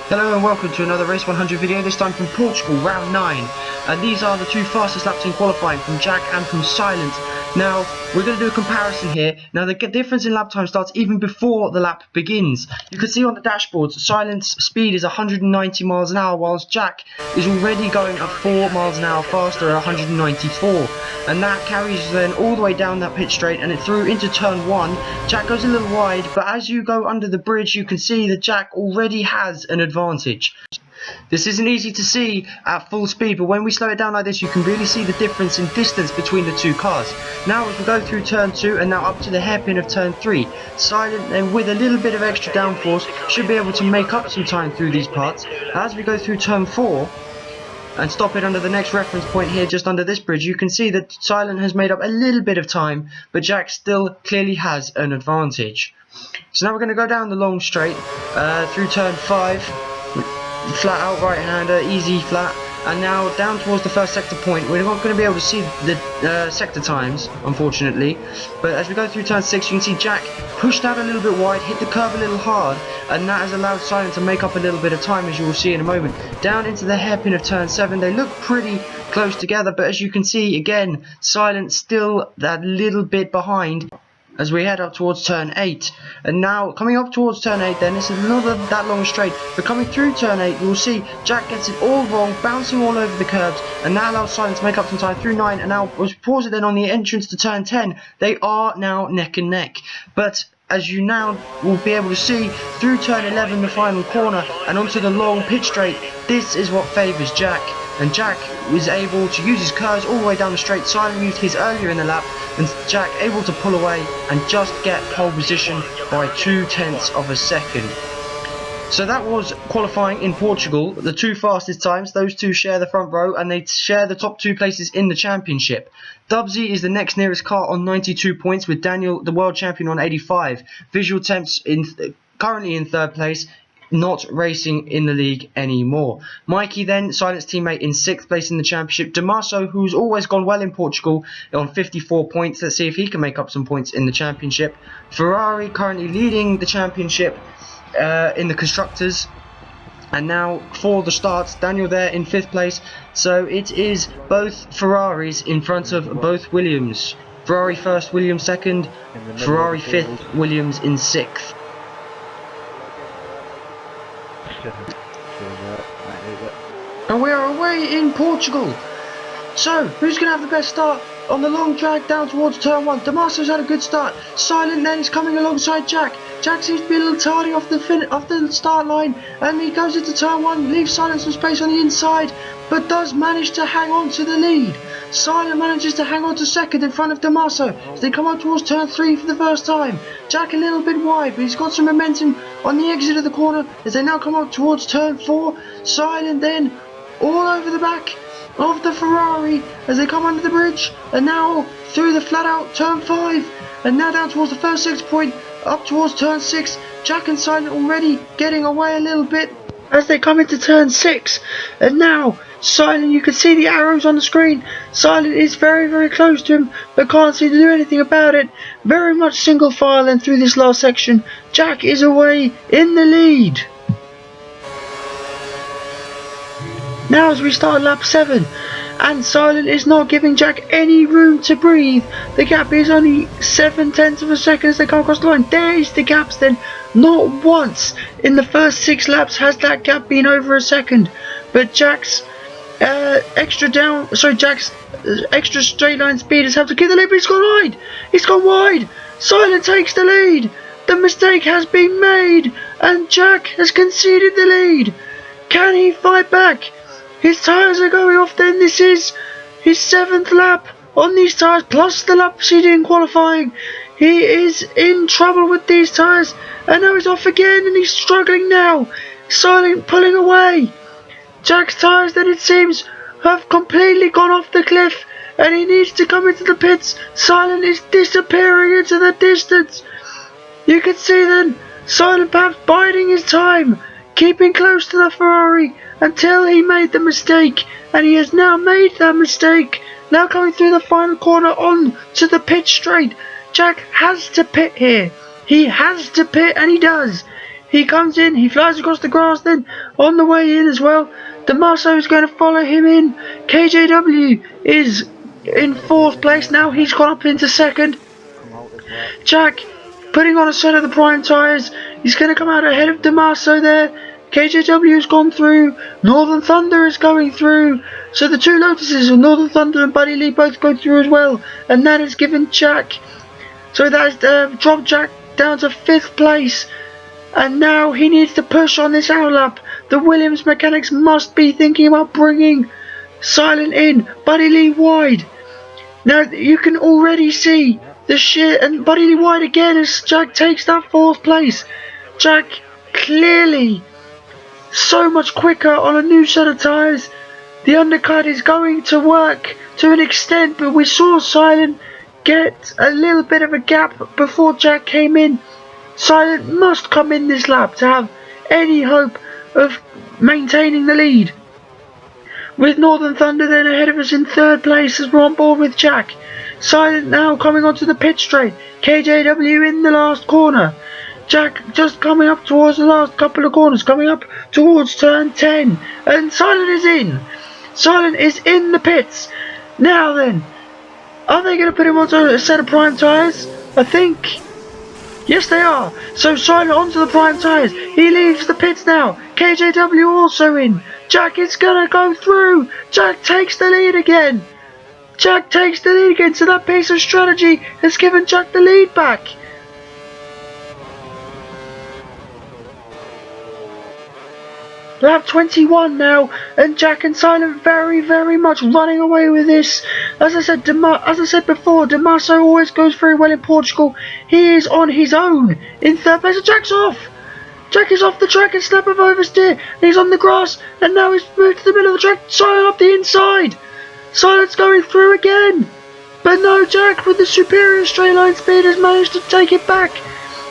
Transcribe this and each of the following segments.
Hello and welcome to another Race 100 video, this time from Portugal, round 9. And these are the two fastest laps in qualifying, from Jack and from Silent. Now, we're going to do a comparison here. Now, the difference in lap time starts even before the lap begins. You can see on the dashboards, Silent's speed is 190 miles an hour, whilst Jack is already going at 4 miles an hour faster at 194. And that carries then all the way down that pit straight and it through into turn 1. Jack goes a little wide, but as you go under the bridge, you can see that Jack already has an advantage. This isn't easy to see at full speed, but when we slow it down like this, you can really see the difference in distance between the two cars. Now as we go through turn 2 and now up to the hairpin of turn 3, Silent then with a little bit of extra downforce should be able to make up some time through these parts. As we go through turn 4 and stop it under the next reference point here, just under this bridge, you can see that Silent has made up a little bit of time, but Jack still clearly has an advantage. So now we're going to go down the long straight through turn 5. Flat out right hander, easy flat, and now down towards the first sector point. We're not going to be able to see the sector times, unfortunately, but as we go through turn 6, you can see Jack pushed out a little bit wide, hit the curve a little hard, and that has allowed Silent to make up a little bit of time, as you will see in a moment. Down into the hairpin of turn 7, they look pretty close together, but as you can see again, Silent still that little bit behind as we head up towards turn 8. And now coming up towards turn 8, then this is not that long straight, but coming through turn 8 you will see Jack gets it all wrong, bouncing all over the curbs, and that allows Silent to make up some time through 9. And now as we pause it then on the entrance to turn 10, they are now neck and neck. But as you now will be able to see, through turn 11, the final corner, and onto the long pit straight, this is what favours Jack. And Jack was able to use his curves all the way down the straight. Silent used his earlier in the lap, and Jack able to pull away and just get pole position by 0.2 of a second. So that was qualifying in Portugal. The two fastest times, those two share the front row and they share the top 2 places in the championship. Dubsy is the next nearest car on 92 points, with Daniel, the world champion, on 85. Visual Temps currently in 3rd place, not racing in the league anymore. Mikey then, Silent's teammate, in 6th place in the championship. Damaso, who's always gone well in Portugal, on 54 points. Let's see if he can make up some points in the championship. Ferrari currently leading the championship in the constructors. And now for the starts, Daniel there in 5th place. So it is both Ferraris in front of both Williams. Ferrari 1st, Williams 2nd, Ferrari 5th, Williams in 6th. And we are away in Portugal. So, who's going to have the best start? On the long drag down towards turn 1, Damaso's had a good start. Silent then is coming alongside Jack. Jack seems to be a little tardy off the start line, and he goes into turn 1, leaves Silent some space on the inside, but does manage to hang on to the lead. Silent manages to hang on to 2nd in front of Damaso as they come up towards turn 3 for the first time. Jack a little bit wide, but he's got some momentum on the exit of the corner as they now come up towards turn 4. Silent then all over the back of the Ferrari as they come under the bridge, and now through the flat out turn 5, and now down towards the first 6 point, up towards turn 6. Jack and Silent already getting away a little bit as they come into turn 6, and now Silent, you can see the arrows on the screen. Silent is very, very close to him, but can't seem to do anything about it. Very much single file and through this last section, Jack is away in the lead. Now as we start lap 7, and Silent is not giving Jack any room to breathe. The gap is only 0.7 of a second as they come across the line. There is the gaps then. Not once in the first 6 laps has that gap been over a second. But Jack's extra straight line speed has helped to keep the lead, but he's gone wide. He's gone wide. Silent takes the lead. The mistake has been made, and Jack has conceded the lead. Can he fight back? His tyres are going off then. This is his 7th lap on these tyres, plus the laps he did in qualifying. He is in trouble with these tyres, and now he's off again, and he's struggling now. Silent pulling away. Jack's tyres then, it seems, have completely gone off the cliff, and he needs to come into the pits. Silent is disappearing into the distance. You can see then Silent perhaps biding his time, keeping close to the Ferrari until he made the mistake, and he has now made that mistake. Now coming through the final corner on to the pit straight. Jack has to pit here. He has to pit, and he does. He comes in, he flies across the grass, then on the way in as well, Damaso is going to follow him in. KJW is in 4th place now, he's gone up into 2nd. Jack putting on a set of the prime tyres, he's going to come out ahead of Damaso there. KJW has gone through, Northern Thunder is going through, so the 2 Lotuses of Northern Thunder and Buddy Lee both go through as well, and that has given Jack, so that has dropped Jack down to 5th place, and now he needs to push on this outlap. The Williams mechanics must be thinking about bringing Silent in, Buddy Lee wide. Now you can already see the shit, and Buddy Lee wide again as Jack takes that 4th place. Jack clearly so much quicker on a new set of tyres. The undercut is going to work to an extent, but we saw Silent get a little bit of a gap before Jack came in. Silent must come in this lap to have any hope of maintaining the lead. With Northern Thunder then ahead of us in 3rd place as we're on board with Jack. Silent now coming onto the pit straight. KJW in the last corner. Jack just coming up towards the last couple of corners, coming up towards turn 10, and Silent is in. Silent is in the pits. Now then, are they going to put him onto a set of prime tyres? I think, yes they are. So Silent onto the prime tyres. He leaves the pits now. KJW also in. Jack is going to go through. Jack takes the lead again. Jack takes the lead again, so that piece of strategy has given Jack the lead back. Lap 21 now, and Jack and Silent very much running away with this. As I said before, Damaso always goes very well in Portugal. He is on his own in 3rd place. Jack's off. Jack is off the track and snap of oversteer. He's on the grass, and now he's moved to the middle of the track. Silent up the inside. Silent's going through again, but no, Jack with the superior straight line speed has managed to take it back.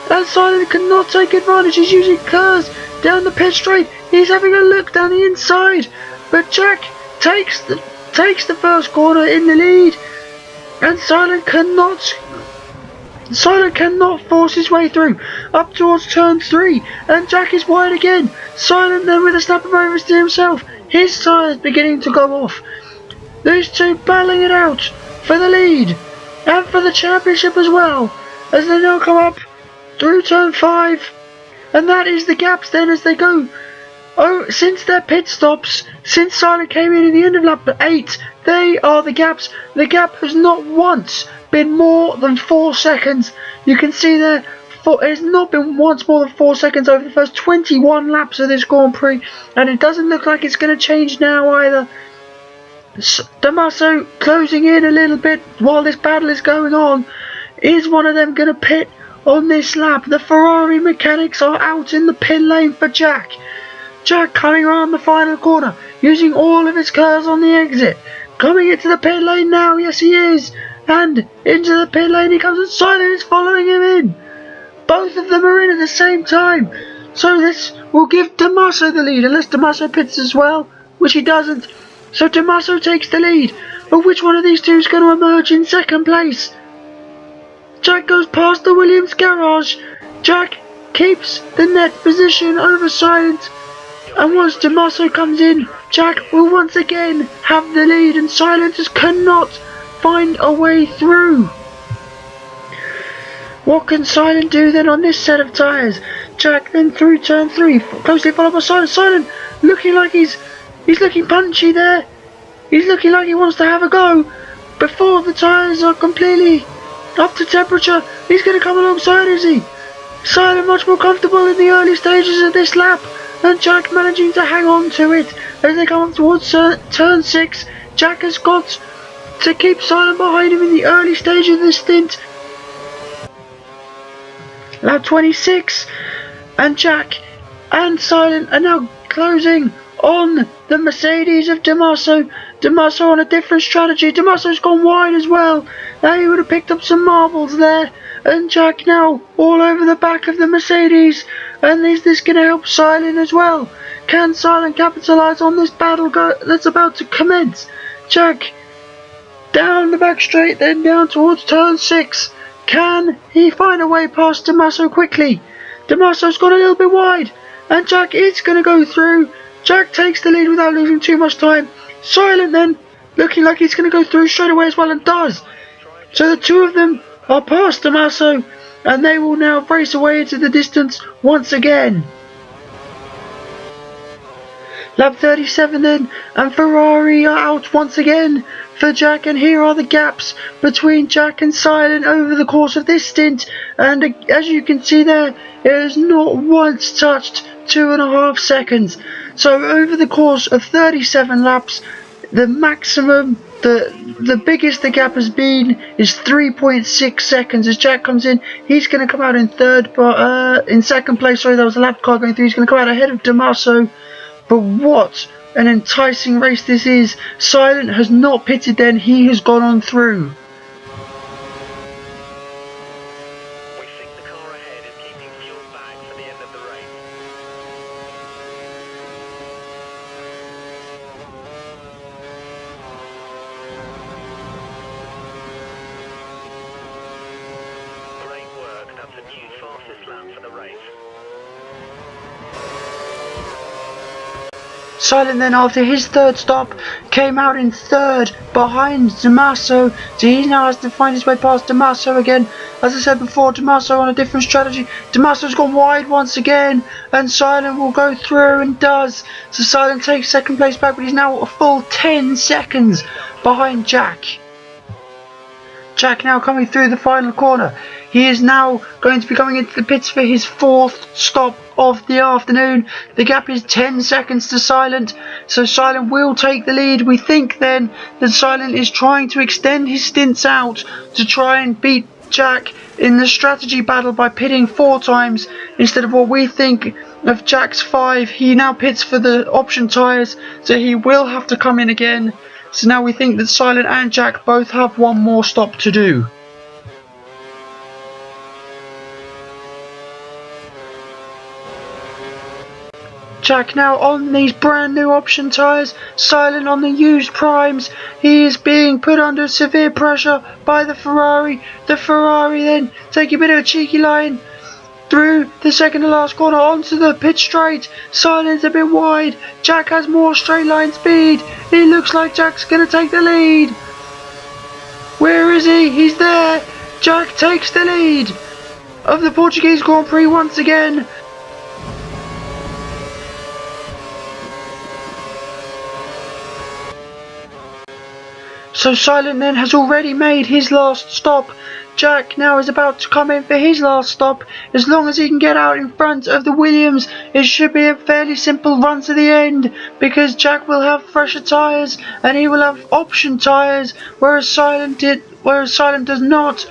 And Silent cannot take advantage. He's using curves down the pit straight. He's having a look down the inside, but Jack takes the 1st corner in the lead, and Silent cannot force his way through up towards turn 3, and Jack is wide again. Silent then with a snap of oversteer himself. His tyres beginning to go off. These two battling it out for the lead and for the championship as well, as they now come up through turn 5, and that is the gaps then as they go. Oh, since their pit stops, since Silent came in at the end of lap 8, they are the gaps. The gap has not once been more than 4 seconds. You can see there, it has not been once more than 4 seconds over the first 21 laps of this Grand Prix, and it doesn't look like it's going to change now either. Damaso closing in a little bit while this battle is going on. Is one of them going to pit on this lap? The Ferrari mechanics are out in the pit lane for Jack. Jack coming around the final corner, using all of his curves on the exit. Coming into the pit lane now, yes he is. And into the pit lane he comes, and Silent is following him in. Both of them are in at the same time. So this will give Damaso the lead, unless Damaso pits as well, which he doesn't. So Damaso takes the lead, but which one of these two is going to emerge in 2nd place? Jack goes past the Williams garage. Jack keeps the net position over Silent, and once Damaso comes in, Jack will once again have the lead, and Silent just cannot find a way through. What can Silent do then on this set of tyres? Jack then through turn 3, closely followed by Silent. Silent looking like he's looking punchy there. He's looking like he wants to have a go. Before the tyres are completely up to temperature, he's going to come alongside, is he? Silent much more comfortable in the early stages of this lap, and Jack managing to hang on to it as they come up towards turn 6. Jack has got to keep Silent behind him in the early stage of this stint. Lap 26, and Jack and Silent are now closing on the Mercedes of Damaso. Damaso on a different strategy. Damaso's gone wide as well. Now he would have picked up some marbles there. And Jack now all over the back of the Mercedes. And is this going to help Silent as well? Can Silent capitalise on this battle that's about to commence? Jack down the back straight, then down towards turn 6. Can he find a way past Damaso quickly? Damasso's got a little bit wide, and Jack is going to go through. Jack takes the lead without losing too much time. Silent then, looking like he's going to go through straight away as well, and does. So the two of them are past Damasso, and they will now race away into the distance once again. Lap 37 then, and Ferrari are out once again for Jack, and here are the gaps between Jack and Silent over the course of this stint, and as you can see there, it has not once touched 2.5 seconds. So over the course of 37 laps, the maximum, the biggest the gap has been is 3.6 seconds. As Jack comes in, he's going to come out in second place. Sorry, there was a lap car going through. He's going to come out ahead of Damasso. But what an enticing race this is. Silent has not pitted then, he has gone on through. We think the car ahead is keeping fuel back for the end of the race. Great work, that's a new fastest lap for the race. Silent then, after his third stop, came out in third behind Damasso, so he now has to find his way past Damasso again. As I said before, Damasso on a different strategy. Damasso's gone wide once again, and Silent will go through and does. So Silent takes second place back, but he's now a full 10 seconds behind Jack. Jack now coming through the final corner. He is now going to be coming into the pits for his fourth stop of the afternoon. The gap is 10 seconds to Silent, so Silent will take the lead. We think then that Silent is trying to extend his stints out to try and beat Jack in the strategy battle by pitting 4 times instead of what we think of Jack's 5. He now pits for the option tyres, so he will have to come in again. So now we think that Silent and Jack both have one more stop to do. Jack now on these brand new option tyres, Silent on the used primes. He is being put under severe pressure by the Ferrari. The Ferrari then taking a bit of a cheeky line through the second to last corner onto the pit straight. Silent's a bit wide. Jack has more straight line speed. It looks like Jack's going to take the lead. Where is he? He's there. Jack takes the lead of the Portuguese Grand Prix once again. So Silent then has already made his last stop. Jack now is about to come in for his last stop. As long as he can get out in front of the Williams, it should be a fairly simple run to the end, because Jack will have fresher tyres and he will have option tyres, whereas Silent does not.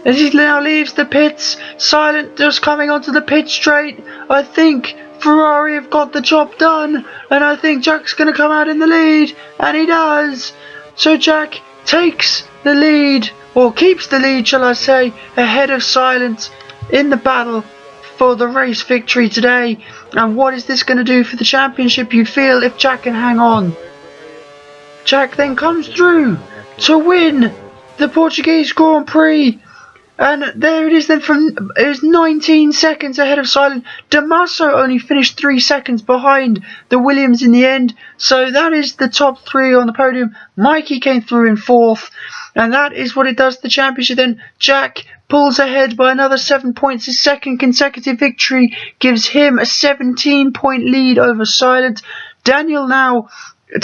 As he now leaves the pits, Silent just coming onto the pit straight. I think Ferrari have got the job done, and I think Jack's going to come out in the lead, and he does. So Jack takes the lead, or keeps the lead shall I say, ahead of Silent in the battle for the race victory today. And what is this going to do for the championship, you feel, if Jack can hang on? Jack then comes through to win the Portuguese Grand Prix. And there it is then, it was 19 seconds ahead of Silent. Damasso only finished 3 seconds behind the Williams in the end. So that is the top 3 on the podium. Mikey came through in 4th. And that is what it does to the championship then. Jack pulls ahead by another 7 points. His second consecutive victory gives him a 17-point lead over Silent. Daniel now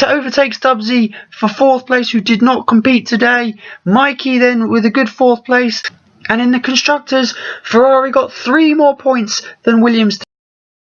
overtakes Dubsy for 4th place, who did not compete today. Mikey then with a good 4th place. And in the constructors, Ferrari got 3 more points than Williams.